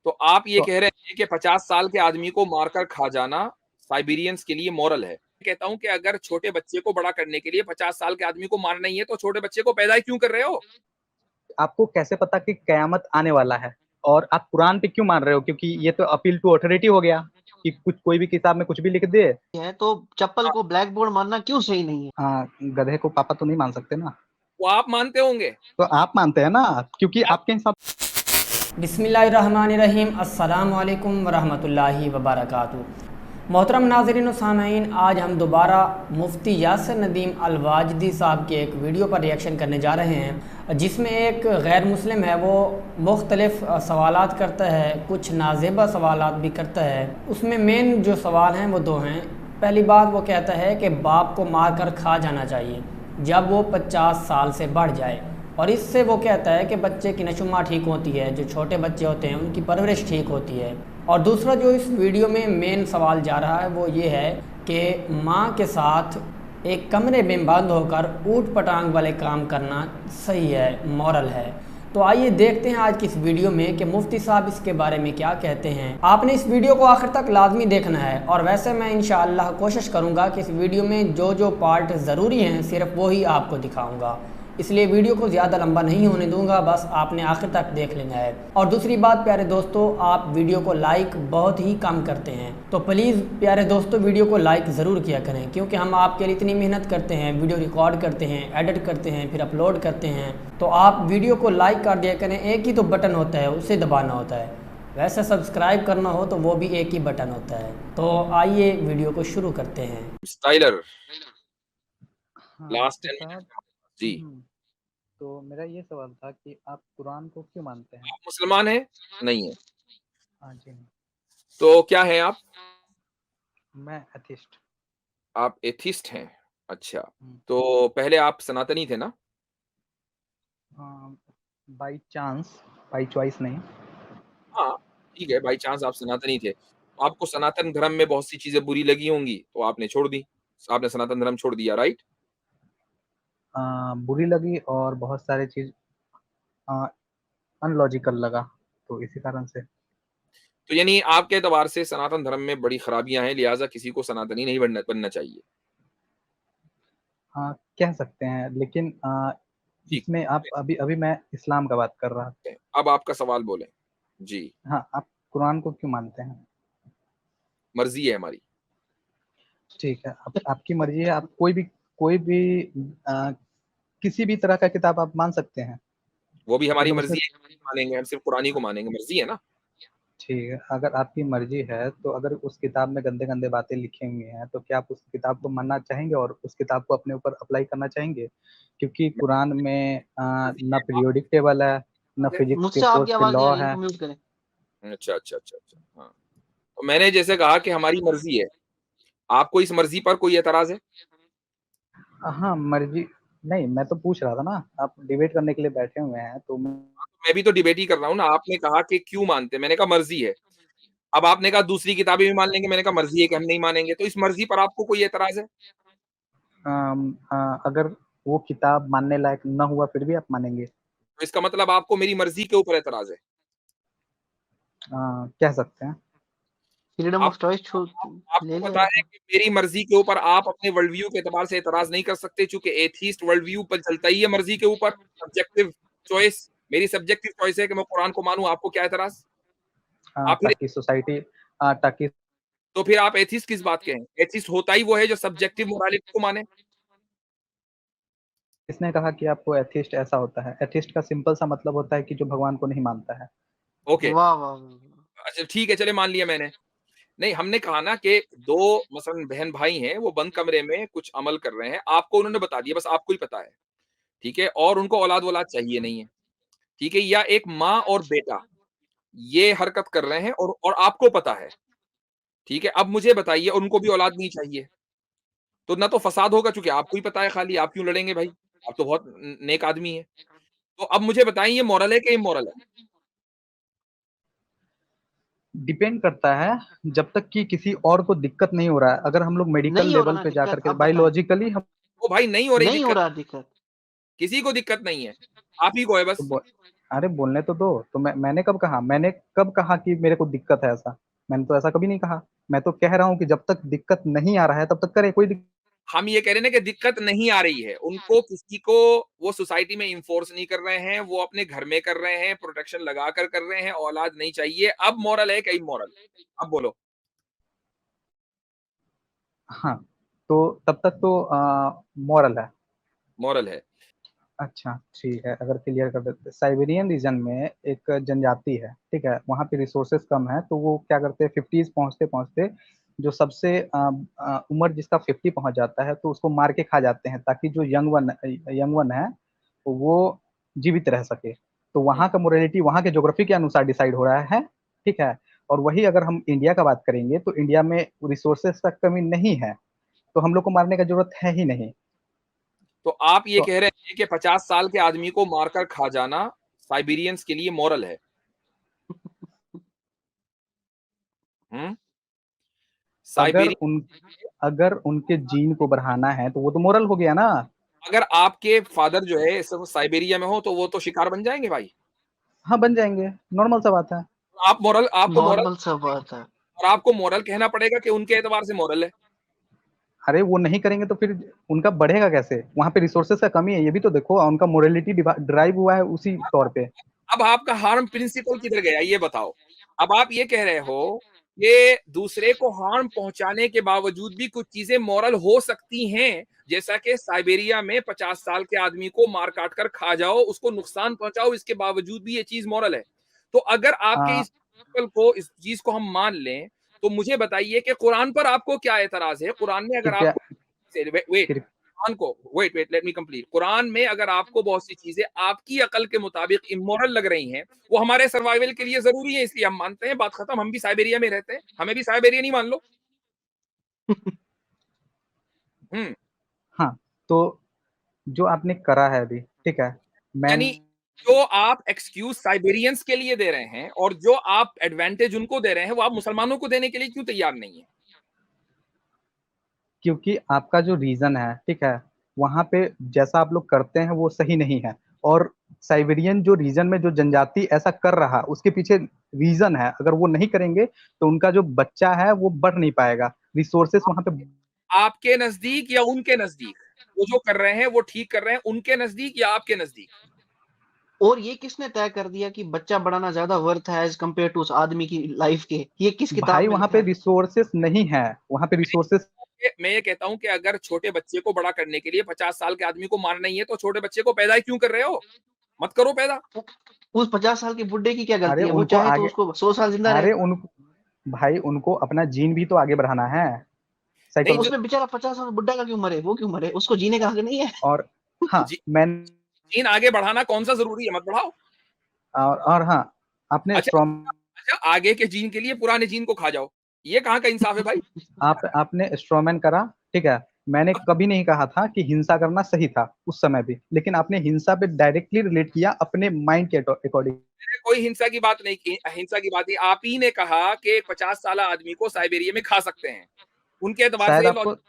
तो आप ये तो कह रहे हैं कि 50 साल के आदमी को मारकर खा जाना साइबेरियंस के लिए मॉरल है। कहता हूं कि अगर छोटे बच्चे को बड़ा करने के लिए 50 साल के आदमी को मारना ही है तो छोटे बच्चे को पैदा ही क्यों कर रहे हो? आपको कैसे पता कि कयामत आने वाला है? और आप कुरान पे क्यों मान रहे हो? क्योंकि ये तो अपील टू अथॉरिटी हो गया कि कुछ कोई भी किताब में कुछ भी लिख दे। है तो चप्पल को ब्लैक बोर्ड मानना क्यों सही नहीं है? हाँ, गधे को पापा तो नहीं मान सकते ना। वो आप मानते होंगे। तो आप मानते हैं ना, क्योंकि आपके हिसाब। बिस्मिल्लाहिर्रहमानिर्रहीम, अस्सलामु अलैकुम वरहमतुल्लाहि वबरकातुहू। मोहतरम नाज़रीन व सामईन, आज हम दोबारा मुफ्ती यासिर नदीम अल-वाजदी साहब के एक वीडियो पर रिएक्शन करने जा रहे हैं, जिसमें एक गैर मुस्लिम है वो मुख्तलिफ़ सवालात करता है, कुछ नाजेबा सवालात भी करता है। उसमें मेन जो सवाल हैं वो दो हैं। पहली बात वो कहता है कि बाप को मार कर खा जाना चाहिए जब वो 50 साल से बढ़ जाए, और इससे वो कहता है कि बच्चे की नशुमा ठीक होती है, जो छोटे बच्चे होते हैं उनकी परवरिश ठीक होती है। और दूसरा जो इस वीडियो में मेन सवाल जा रहा है वो ये है कि माँ के साथ एक कमरे में बंद होकर ऊट पटांग वाले काम करना सही है, मॉरल है। तो आइए देखते हैं आज की इस वीडियो में कि मुफ्ती साहब इसके बारे में क्या कहते हैं। आपने इस वीडियो को आखिर तक लाजमी देखना है, और वैसे मैं इंशाअल्लाह कोशिश करूँगा कि इस वीडियो में जो जो पार्ट ज़रूरी हैं सिर्फ वो ही आपको दिखाऊँगा, इसलिए वीडियो को ज़्यादा लंबा नहीं होने दूंगा, बस आपने आखिर तक देख लेना है। और दूसरी बात प्यारे दोस्तों, आप वीडियो को लाइक बहुत ही कम करते हैं, तो प्लीज़ प्यारे दोस्तों वीडियो को लाइक ज़रूर किया करें, क्योंकि हम आपके लिए इतनी मेहनत करते हैं, वीडियो रिकॉर्ड करते हैं, एडिट करते हैं, फिर अपलोड करते हैं, तो आप वीडियो को लाइक कर दिया करें। एक ही तो बटन होता है, उसे दबाना होता है। वैसे सब्सक्राइब करना हो तो वो भी एक ही बटन होता है। तो आइए वीडियो को शुरू करते हैं। स्टाइलर लास्ट तो 10 साहब, मिनट जी। तो मेरा ये सवाल था कि आप कुरान को क्यों मानते हैं? आप मुसलमान हैं? नहीं है। हाँ जी नहीं। तो क्या है आप? मैं एथिस्ट। आप एथिस्ट हैं। अच्छा, तो पहले आप सनातनी थे ना? बाई चांस, बाई चॉइस नहीं। हाँ, ठीक है, बाई चांस आप सनातनी थे। आपको सनातन धर्म में बहुत सी चीजें बुरी लगी होंगी तो आपने छोड़ दी। आपने सनातन धर्म छोड़ दिया, राइट? बुरी लगी और बहुत सारी चीज अनलॉजिकल लगा, तो इसी कारण से। तो यानी आपके एतबार से सनातन धर्म में बड़ी खराबियां हैं, लिहाजा किसी को सनातनी नहीं बनना चाहिए। कह सकते हैं, लेकिन ठीक इसमें आप अभी अभी मैं इस्लाम का बात कर रहा था। है, अब आपका सवाल बोलें जी। हाँ, आप कुरान को क्यों मानते हैं? मर्जी है हमारी। ठीक है, आपकी मर्जी है। आप कोई भी किसी भी तरह का किताब आप मान सकते हैं। वो भी हमारी मतलब उसमें, मर्जी है, हम मानेंगे, हम सिर्फ कुरानी को मानेंगे, मर्जी है ना। ठीक है, अगर आपकी मर्जी है तो अगर उस किताब में गंदे गंदे बातें लिखी हुई हैं तो क्या आप उस किताब को मानना चाहेंगे और उस किताब को अपने ऊपर अप्लाई करना चाहेंगे? क्योंकि कुरान में न पीरियोडिक टेबल है, न फिजिक्स के मुझसे आपकी फोर्थ के आवाज नहीं लॉ आ रही, है। इनको म्यूट करें। अच्छा अच्छा अच्छा अच्छा, हाँ। तो मैंने जैसे कहा कि हमारी मर्जी है, आपको इस मर्जी पर कोई एतराज है? हाँ, मर्जी नहीं, मैं तो पूछ रहा था ना, आप डिबेट करने के लिए बैठे हुए हैं तो मैं भी तो डिबेट ही कर रहा हूँ ना। आपने कहा कि क्यों मानते, मैंने कहा मर्जी है। अब आपने कहा दूसरी किताबें भी मान लेंगे, मैंने कहा मर्जी है कि हम नहीं मानेंगे। तो इस मर्जी पर आपको कोई एतराज है? अगर वो किताब मानने लायक न हुआ फिर भी आप मानेंगे? तो इसका मतलब आपको मेरी मर्जी के ऊपर एतराज है। कह सकते हैं। फ्रीडम ऑफ चॉइस ले आपको लिया पता है आपने। कि मेरी मर्जी के ऊपर आप अपने वर्ल्ड व्यू के एतबार से एतराज नहीं कर सकते, चूंकि एथीस्ट वर्ल्ड व्यू पर चलता ही है मर्जी के ऊपर, सब्जेक्टिव चॉइस। मेरी सब्जेक्टिव चॉइस है कि मैं कुरान को मानूं, आपको क्या एतराज? आप फिर ताकि सोसाइटी ताकि तो फिर आप एथीस्ट किस बात के हैं? एथीस्ट होता ही वो है जो सब्जेक्टिव मोरालिटी को माने। किसने कहा कि आपको एथिस्ट ऐसा होता है? एथिस्ट का सिंपल सा मतलब होता है कि जो भगवान को नहीं मानता है। ओके, वाह वाह वाह। अच्छा ठीक है, चले मान लिया मैंने। नहीं, हमने कहा ना कि दो मसलन बहन भाई हैं, वो बंद कमरे में कुछ अमल कर रहे हैं, आपको उन्होंने बता दिया, बस आपको ही पता है, ठीक है, और उनको औलाद वौलाद चाहिए नहीं है, ठीक है, या एक माँ और बेटा ये हरकत कर रहे हैं और आपको पता है, ठीक है, अब मुझे बताइए, और उनको भी औलाद नहीं चाहिए, तो ना तो फसाद होगा, चूंकि आपको ही पता है, खाली आप क्यों लड़ेंगे भाई? आप तो बहुत नेक आदमी है। तो अब मुझे बताइए, ये मॉरल है कि इमोरल है? डिपेंड करता है, जब तक कि किसी और को दिक्कत नहीं हो रहा है। अगर हम लोग मेडिकल नहीं हो रहा लेवल ना पे जाकर दिक्कत, के अब बताएं। बायोलॉजिकली हम ओ भाई, नहीं हो रही नहीं हो दिक्कत, रहा दिक्कत। किसी को दिक्कत नहीं है, आप ही को है बस। तो अरे बोलने तो दो। तो मैंने कब कहा कि मेरे को दिक्कत है ऐसा? मैंने तो ऐसा कभी नहीं कहा। मैं तो कह रहा हूँ कि जब तक दिक्कत नहीं आ रहा है तब तक करे, कोई दिक्कत। हम ये कह रहे हैं ना कि दिक्कत नहीं आ रही है उनको, किसी को वो सोसाइटी में इन्फोर्स नहीं कर रहे हैं, वो अपने घर में कर रहे हैं, प्रोटेक्शन लगा कर रहे हैं, औलाद नहीं चाहिए। अब मॉरल है कि इमोरल? अब बोलो। हाँ, तो तब तक तो मॉरल है। मॉरल है। अच्छा ठीक है, अगर क्लियर कर देते, साइबेरियन रीजन में एक जनजाति है, ठीक है, वहाँ पे रिसोर्सेज कम है, तो वो क्या करते हैं, 50s पहुँचते पहुँचते जो सबसे उम्र जिसका 50 पहुँच जाता है तो उसको मार के खा जाते हैं, ताकि जो यंग वन है तो वो जीवित रह सके। तो वहाँ का मोरालिटी वहाँ के ज्योग्राफी के अनुसार डिसाइड हो रहा है, ठीक है। और वही अगर हम इंडिया का बात करेंगे तो इंडिया में रिसोर्सेज का कमी नहीं है, तो हम लोग को मारने का जरूरत है ही नहीं। तो आप ये तो कह रहे हैं कि 50 साल के आदमी को मारकर खा जाना साइबेरियंस के लिए मॉरल है? हम्म। अगर साइबेरियन। उन अगर उनके जीन को बढ़ाना है तो वो तो मोरल हो गया ना। अगर आपके फादर जो है साइबेरिया में हो तो वो तो शिकार बन जाएंगे भाई। हाँ बन जाएंगे, नॉर्मल सा बात है। आप मॉरल, आपको मॉरल, नॉर्मल सा बात है। और आपको मॉरल कहना पड़ेगा कि उनके एतबार से मॉरल है। अरे वो नहीं करेंगे तो फिर उनका बढ़ेगा कैसे? वहां पे रिसोर्सेज का कमी है, ये भी तो देखो, उनका मोरालिटी ड्राइव हुआ है उसी तौर पे। अब आपका हार्म प्रिंसिपल किधर गया ये बताओ। अब आप ये कह रहे हो कि दूसरे को हार्म पहुंचाने के बावजूद भी कुछ चीजें मॉरल हो सकती हैं, जैसा कि साइबेरिया में 50 साल के आदमी को मार काट कर खा जाओ, उसको नुकसान पहुंचाओ, इसके बावजूद भी ये चीज मॉरल है। तो अगर आपके आ, इस प्रिंसिपल को, इस चीज को हम मान लें, तो मुझे बताइए कि कुरान पर आपको क्या एतराज है? कुरान में अगर कृपया आपको, वेट, कृ- कुरान को, wait let me complete, Quran में अगर आपको बहुत सी चीजें आपकी अकल के मुताबिक इमोरल लग रही हैं, वो हमारे सर्वाइवल के लिए जरूरी है, इसलिए हम मानते हैं, बात खत्म। हम भी साइबेरिया में रहते हैं, हमें भी साइबेरिया नहीं मान लो। हम्म। हाँ, तो जो आपने करा है अभी, ठीक है, मैं यानी जो आप एक्सक्यूज साइबेरियंस के लिए दे रहे हैं और जो आप एडवांटेज उनको दे रहे हैं, वो आप मुसलमानों को देने के लिए क्यों तैयार नहीं है? क्योंकि आपका जो रीजन है, ठीक है, वहां पे जैसा आप लोग करते हैं वो सही नहीं है। और साइबेरियन जो रीजन में जो जनजाति ऐसा कर रहा, उसके पीछे रीजन है। अगर वो नहीं करेंगे तो उनका जो बच्चा है वो बढ़ नहीं पाएगा, रिसोर्सेस वहां पे। आपके नजदीक या उनके नजदीक? वो जो कर रहे हैं वो ठीक कर रहे हैं, उनके नजदीक या आपके नजदीक? और ये किसने तय कर दिया कि बच्चा बढ़ाना ज्यादा वर्थ है एज कम्पेयर टू उस आदमी की लाइफ के? ये किस भाई किताब में वहां लिखा पे है? रिसोर्सेस नहीं है, वहां पे रिसोर्सेस। मैं ये कहता हूं कि अगर छोटे बच्चे को बड़ा करने के लिए 50 साल के आदमी को मारना ही है, तो छोटे बच्चे को पैदा ही क्यों कर रहे हो? मत करो पैदा। उस 50 साल के बुड्ढे की क्या अरे गलती है? वो उनको चाहे तो आगे उसको 100 साल जिंदा रहे। अरे उन भाई उनको अपना जीन भी तो आगे बढ़ाना है, तो नहीं, साइकोलॉजी। उसमें बेचारा 50 साल बुड्ढा का क्यों मरे? वो क्यों मरे? उसको जीने का हक नहीं है? और हाँ जी, मैं जीन आगे बढ़ाना कौन सा जरूरी है? मत बढ़ाओ। और हाँ, आपने अच्छा, स्ट्रॉम अच्छा, आगे के जीन के लिए पुराने जीन को खा जाओ, ये कहाँ का इंसाफ है भाई? आपने स्ट्रॉमैन करा, ठीक है। मैंने कभी नहीं कहा था कि हिंसा करना सही था उस समय भी, लेकिन आपने हिंसा पे डायरेक्टली रिलेट किया अपने माइंड के अकॉर्डिंग। मैंने कोई हिंसा की बात नहीं की, हिंसा की बात नहीं। आप ही ने कहा कि एक 50 साल आदमी को साइबेरिया में खा सकते हैं, उनके एतबार से शायद ये आपको लॉजिक।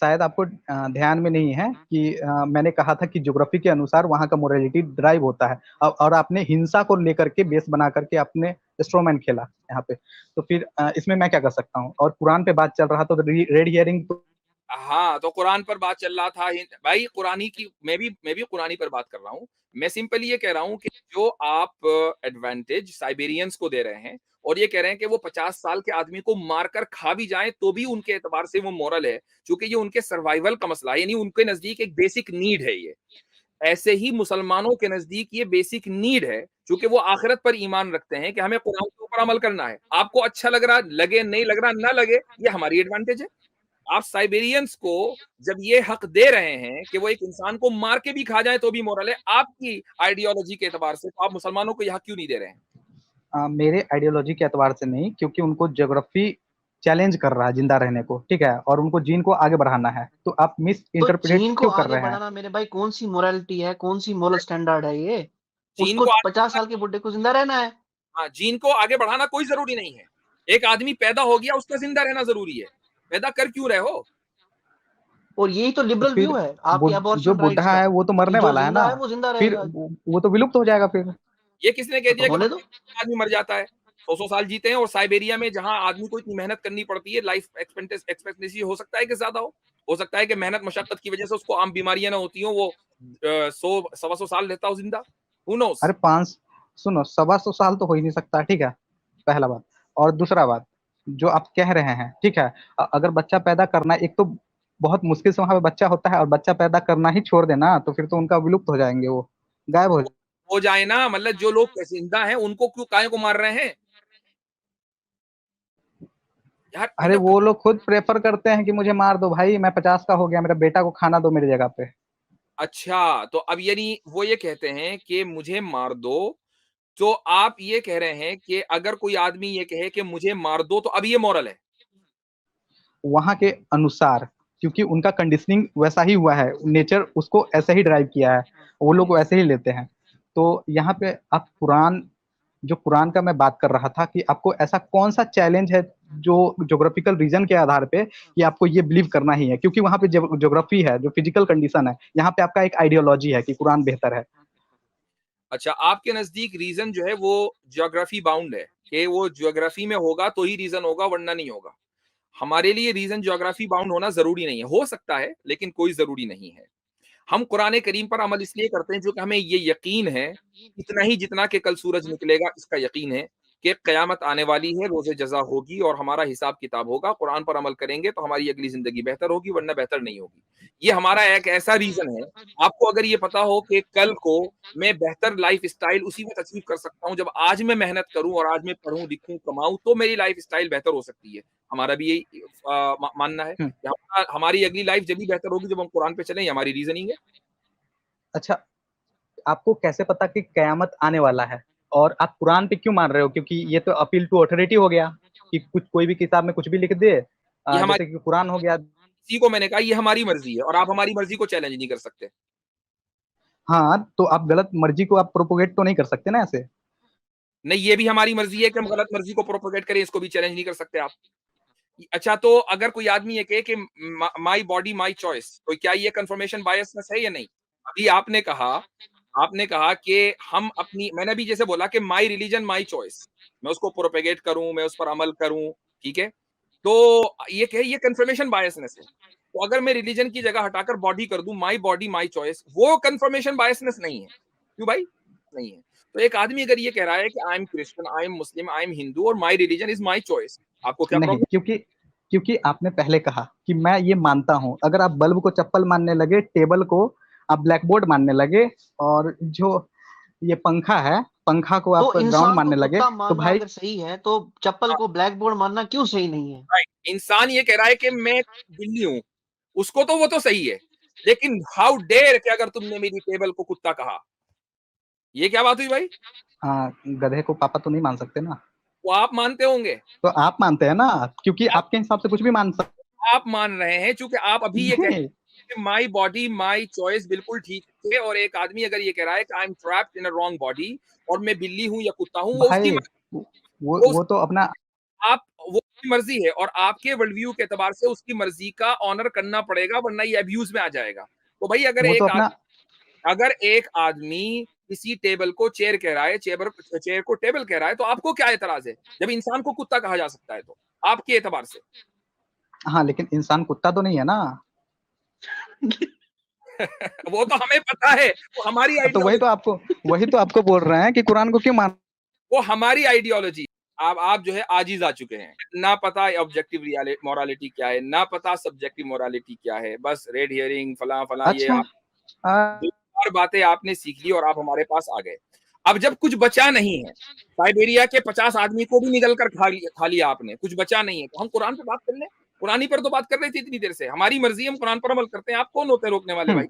शायद आपको ध्यान में नहीं है कि मैंने कहा था कि ज्योग्राफी के अनुसार वहाँ का मोरालिटी ड्राइव होता है। और आपने हिंसा को लेकर के बेस बना करके आपने स्ट्रोमैन खेला यहाँ पे। तो फिर इसमें मैं क्या कर सकता हूँ? और कुरान पे बात चल रहा तो रेड हियरिंग तो। हाँ, तो कुरान पर बात चल रहा था भाई, कुरानी की, मैं भी कुरानी पर बात कर रहा हूँ। मैं सिंपली ये कह रहा हूँ कि जो आप एडवांटेज साइबेरियंस को दे रहे हैं और ये कह रहे हैं कि वो 50 साल के आदमी को मारकर खा भी जाए तो भी उनके एतबार से वो मोरल है, क्योंकि ये उनके सर्वाइवल का मसला है, यानी उनके नजदीक एक बेसिक नीड है ये। ऐसे ही मुसलमानों के नजदीक ये बेसिक नीड है, क्योंकि वो आखिरत पर ईमान रखते हैं कि हमें कुरान के ऊपर अमल करना है। आपको अच्छा लग रहा लगे, नहीं लग रहा ना लगे, ये हमारी एडवांटेज है। आप साइबेरियंस को जब ये हक दे रहे हैं कि वो एक इंसान को मार के भी खा जाए तो भी मोरल है, आपकी आइडियोलॉजी के एतबार से, तो आप मुसलमानों को यह हक क्यों नहीं दे रहे हैं? मेरे आइडियोलॉजी के एतबार से नहीं, क्योंकि उनको ज्योग्राफी चैलेंज कर रहा है जिंदा रहने को, ठीक है, और उनको जीन को आगे बढ़ाना है, तो आप मिस तो इंटरप्रेट चीन को क्यों कर आगे रहे हैं? बढ़ाना मेरे भाई कौन सी मोरालिटी है? कौन सी मोरल स्टैंडर्ड है ये? चीन उसको को 50 साल के बुड्ढे को जिंदा रहना है। हाँ, जीन को आगे बढ़ाना कोई जरूरी नहीं है। एक आदमी पैदा हो गया, उसका जिंदा रहना जरूरी है। पैदा कर क्यों रहे हो? और यही तो तो लिबरल फिर व्यू है आपके जो अबॉर्शन राइट्स बुढ़ा का, है वो तो कि मरने जो वाला है जिंदा ना, है वो जिंदा फिर रहेगा। वो तो विलुप्त हो जाएगा फिर। ये किसने कह दिया कि होने दो। आदमी मर जाता है? 100-100 साल जीते हैं, और साइबेरिया में जहाँ आदमी को इतनी मेहनत करनी पड़ती है, लाइफ एक्सपेक्टेंसी हो सकता है कि ज़्यादा हो। हो सकता है कि मेहनत मशक्कत की वजह से उसको आम बीमारियाँ ना होती हों, वो 100 सवा 100 साल रहता हो ज़िंदा। हू नोज़? अरे 5 सुनो 125 साल तो हो ही नहीं सकता, ठीक है, पहला बात। और दूसरा बात, जो आप कह रहे हैं, ठीक है, अगर बच्चा पैदा करना, एक तो बहुत मुश्किल से वहाँ पे बच्चा होता है, और बच्चा पैदा करना ही छोड़ देना, तो फिर तो उनका विलुप्त हो जाएंगे, वो गायब हो जाए ना, मतलब जो लोग जिंदा हैं उनको क्यों काहे को मार रहे हैं यार? अरे मतलब वो लोग खुद प्रेफर करते हैं कि मुझे मार दो भाई, मैं 50 का हो गया, मेरा बेटा को खाना दो मेरी जगह पे। अच्छा, तो अब यानी वो ये कहते हैं कि मुझे मार दो, तो आप ये कह रहे हैं कि अगर कोई आदमी ये कहे कि मुझे मार दो, तो अब ये मॉरल है? वहाँ के अनुसार, क्योंकि उनका कंडीशनिंग वैसा ही हुआ है, नेचर उसको ऐसे ही ड्राइव किया है, वो लोग वैसे ही लेते हैं। तो यहाँ पे आप कुरान, जो कुरान का मैं बात कर रहा था, कि आपको ऐसा कौन सा चैलेंज है जो ज्योग्राफिकल रीजन के आधार पे कि आपको ये बिलीव करना ही है, क्योंकि वहाँ पे ज्योग्राफी है, जो फिजिकल कंडीशन है, यहाँ पे आपका एक आइडियोलॉजी है कि कुरान बेहतर है। अच्छा, आपके नज़दीक रीज़न जो है वो ज्योग्राफी बाउंड है, कि वो ज्योग्राफी में होगा तो ही रीज़न होगा, वरना नहीं होगा। हमारे लिए रीज़न ज्योग्राफी बाउंड होना ज़रूरी नहीं है। हो सकता है, लेकिन कोई ज़रूरी नहीं है। हम कुरान करीम पर अमल इसलिए करते हैं क्योंकि हमें ये यकीन है, इतना ही जितना कि कल सूरज निकलेगा इसका यकीन है, कि क़यामत आने वाली है, रोज़े जज़ा होगी और हमारा हिसाब किताब होगा। कुरान पर अमल करेंगे तो हमारी अगली ज़िंदगी बेहतर होगी, वरना बेहतर नहीं होगी। ये हमारा एक ऐसा रीज़न है। आपको अगर ये पता हो कि कल को मैं बेहतर लाइफ़स्टाइल उसी वक़्त अचीव कर सकता हूँ, जब आज मैं मेहनत करूँ और आज मैं पढ़ूँ, लिखूँ, कमाऊँ, तो मेरी लाइफ़स्टाइल बेहतर हो सकती है। हमारा भी यही मानना है हम्म, कि हमारी अगली लाइफ़ जब भी बेहतर होगी जब हम कुरान पे चलें, ये हमारी रीज़निंग है। अच्छा, आपको कैसे पता कि कयामत आने वाला है, और आप कुरान पे क्यों मान रहे हो? क्योंकि ये तो अपील टू अथॉरिटी हो गया, कि कुछ कोई भी किताब में कुछ भी लिख दे, ये हमारी, जैसे कि कुरान हो गया। इसी को मैंने कहा ये हमारी मर्ज़ी है और आप हमारी मर्ज़ी को चैलेंज नहीं कर सकते। हाँ, तो आप गलत मर्जी को आप प्रोपोगेट तो नहीं कर सकते ना ऐसे। नहीं, ये भी हमारी मर्ज़ी है कि हम गलत मर्ज़ी को प्रोपेगेट करें, इसको भी चैलेंज नहीं कर सकते आप। अच्छा, तो अगर कोई आदमी ये कहे कि माय बॉडी माय चॉइस, तो क्या ये कन्फर्मेशन बायसनेस है या नहीं? अभी आपने कहा कि हम अपनी, मैंने अभी जैसे बोला कि माय रिलिजन माय चॉइस, मैं उसको प्रोपेगेट करूँ, मैं उस पर अमल करूँ, ठीक है? तो ये कन्फर्मेशन बायसनेस है। तो अगर मैं रिलिजन की जगह हटाकर बॉडी कर दूँ, माय बॉडी माय चॉइस, वो कन्फर्मेशन बायसनेस नहीं है। क्यों भाई? नहीं है। तो एक आदमी अगर ये कह रहा है कि I am Christian, I am Muslim, I am Hindu और my religion is my choice, आपको क्या नहीं, प्रॉब्लम? क्योंकि क्योंकि आपने पहले कहा कि मैं ये मानता हूँ, अगर आप बल्ब को चप्पल मानने लगे, टेबल को आप ब्लैक बोर्ड मानने लगे, और जो ये पंखा है, पंखा को तो आप ग्राउंड इंसान को मानने लगे, कुत्ता तो मानना भाई अगर सही है तो चप्पल को ब्लैक बोर्ड मानना क्यों सही नहीं है? राइट, इंसान ये कह रहा है कि मैं बिल्ली हूँ, उसको तो वो तो सही है, लेकिन हाउ डेयर कि अगर तुमने मेरी टेबल को कुत्ता कहा, ये क्या बात हुई भाई? गधे को पापा तो नहीं मान सकते ना। वो आप मानते होंगे, तो आप मानते हैं ना, क्योंकि आप आपके हिसाब से कुछ भी मान सकते। आप मान रहे हैं क्योंकि आप अभी ये कह रहे नहीं, हैं कि माय बॉडी माय चॉइस बिल्कुल ठीक है, और एक आदमी अगर ये कह रहा है कि I M trapped in a wrong body और मैं बिल्ली हूँ या कुत्ता हूँ, वो उसकी भाई मर्ज़ी, वो वो तो अपना, आप वो उसकी मर्ज़ी है और आपके वर्ल्ड व्यू के एतबार से उसकी मर्ज़ी का ऑनर करना पड़ेगा, वरना ये अब्यूज़ में आ जाएगा। तो भाई वो तो अपना, अगर एक आदमी किसी टेबल को चेयर कह रहा है, चेयर को टेबल कह रहा है, तो आपको क्या एतराज़ है? जब इंसान को कुत्ता कहा जा सकता है तो, आपके एतबार से। हाँ, लेकिन इंसान कुत्ता तो नहीं है ना। वो तो हमें पता है, वो हमारी तो आइडियोलॉजी, वही तो आपको बोल रहे हैं कि कुरान को क्यों मान। वो हमारी आइडियोलॉजी। आप जो है आजीज़ आ चुके हैं। ना पता ऑब्जेक्टिव मोरालिटी क्या है, ना पता सब्जेक्टिव मोरालिटी क्या है। बस रेड हेयरिंग फलां-फलां ये अच्छा, आप बेकार बातें आपने सीख ली और आप हमारे पास आ गए। अब जब कुछ बचा नहीं है, साइबेरिया के 50 आदमी को भी निगल कर खा लिया आपने, कुछ बचा नहीं है, तो हम कुरान पे बात कर लें। कुरान ही पर तो बात कर रहे थे इतनी देर से। हमारी मर्ज़ी, हम कुरान पर अमल करते हैं। आप कौन होते हैं रोकने वाले भाई?